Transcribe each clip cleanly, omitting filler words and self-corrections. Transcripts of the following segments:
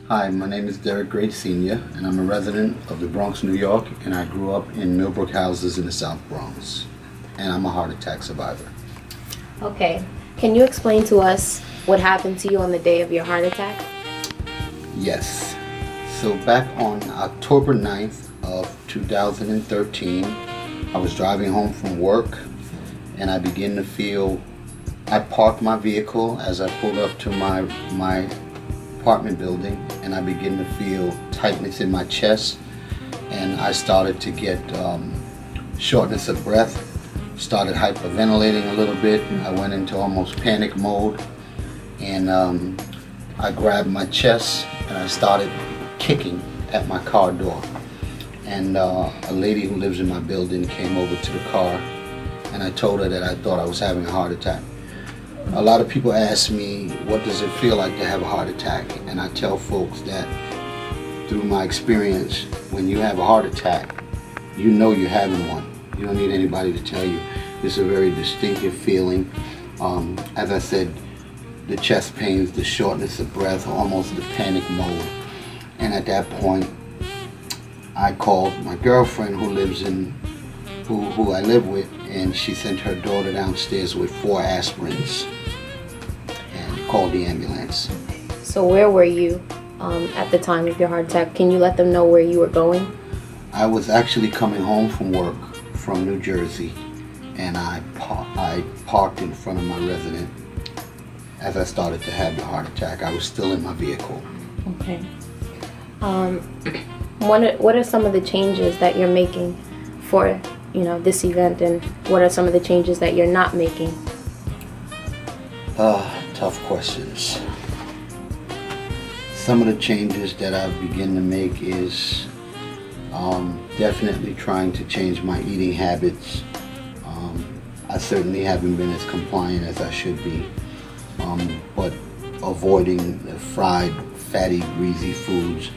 Hi, my name is Grate Sr., and I'm a resident of the Bronx, New York, and I grew up in Millbrook houses in the South Bronx. And I'm a heart attack survivor. Okay. Can you explain to us what happened to you on the day of your heart attack? Yes. So back on October 9th of 2013, I was driving home from work, and I began to feel, I parked my vehicle as I pulled up to my apartment building, and I began to feel tightness in my chest, and I started to get shortness of breath, started hyperventilating a little bit. I went into almost panic mode, and I grabbed my chest and I started kicking at my car door, and a lady who lives in my building came over to the car, and I told her that I thought I was having a heart attack. A lot of people ask me, what does it feel like to have a heart attack? And I tell folks that through my experience, when you have a heart attack, you know you're having one. You don't need anybody to tell you. It's a very distinctive feeling. As I said, the chest pains, the shortness of breath, almost the panic mode. And at that point, I called my girlfriend who I live with, and she sent her daughter downstairs with 4 aspirins and called the ambulance. So where were you at the time of your heart attack? Can you let them know where you were going? I was actually coming home from work from New Jersey, and I parked in front of my residence as I started to have the heart attack. I was still in my vehicle. Okay. What are some of the changes that you're making for this event, and what are some of the changes that you're not making? Tough questions. Some of the changes that I've begun to make is definitely trying to change my eating habits. I certainly haven't been as compliant as I should be, but avoiding the fried, fatty, greasy foods,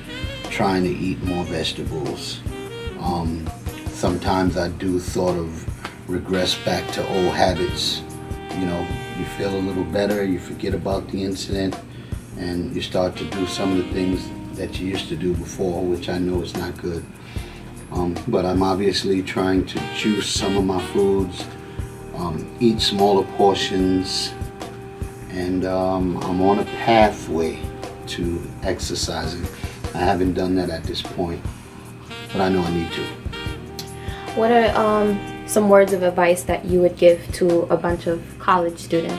trying to eat more vegetables. Sometimes I do sort of regress back to old habits. You feel a little better, you forget about the incident, and you start to do some of the things that you used to do before, which I know is not good. But I'm obviously trying to juice some of my foods, eat smaller portions, and I'm on a pathway to exercising. I haven't done that at this point, but I know I need to. What are some words of advice that you would give to a bunch of college students?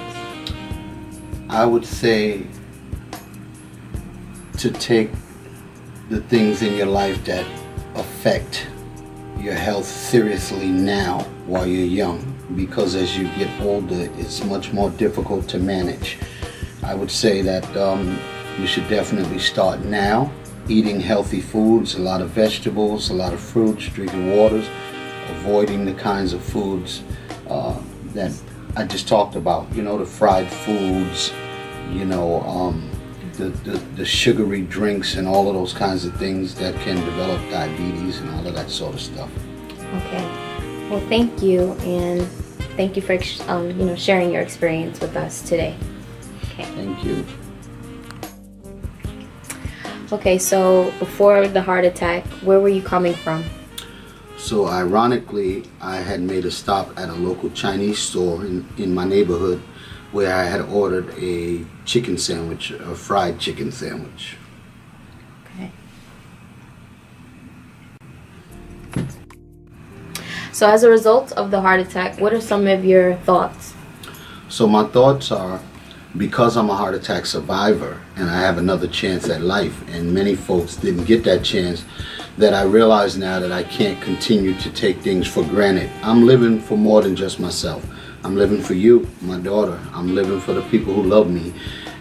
I would say to take the things in your life that affect your health seriously now while you're young, because as you get older, it's much more difficult to manage. I would say that you should definitely start now, eating healthy foods, a lot of vegetables, a lot of fruits, drinking waters, avoiding the kinds of foods that I just talked about, the fried foods, the sugary drinks and all of those kinds of things that can develop diabetes and all of that sort of stuff. Okay. Well, thank you, and thank you for sharing your experience with us today. Okay. Thank you. Okay, so before the heart attack, where were you coming from? So ironically, I had made a stop at a local Chinese store in my neighborhood where I had ordered a chicken sandwich, a fried chicken sandwich. Okay. So as a result of the heart attack, what are some of your thoughts? So my thoughts are, because I'm a heart attack survivor and I have another chance at life, and many folks didn't get that chance, that I realize now that I can't continue to take things for granted. I'm living for more than just myself. I'm living for you, my daughter. I'm living for the people who love me.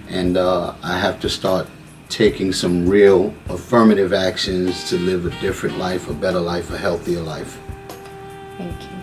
And I have to start taking some real affirmative actions to live a different life, a better life, a healthier life. Thank you.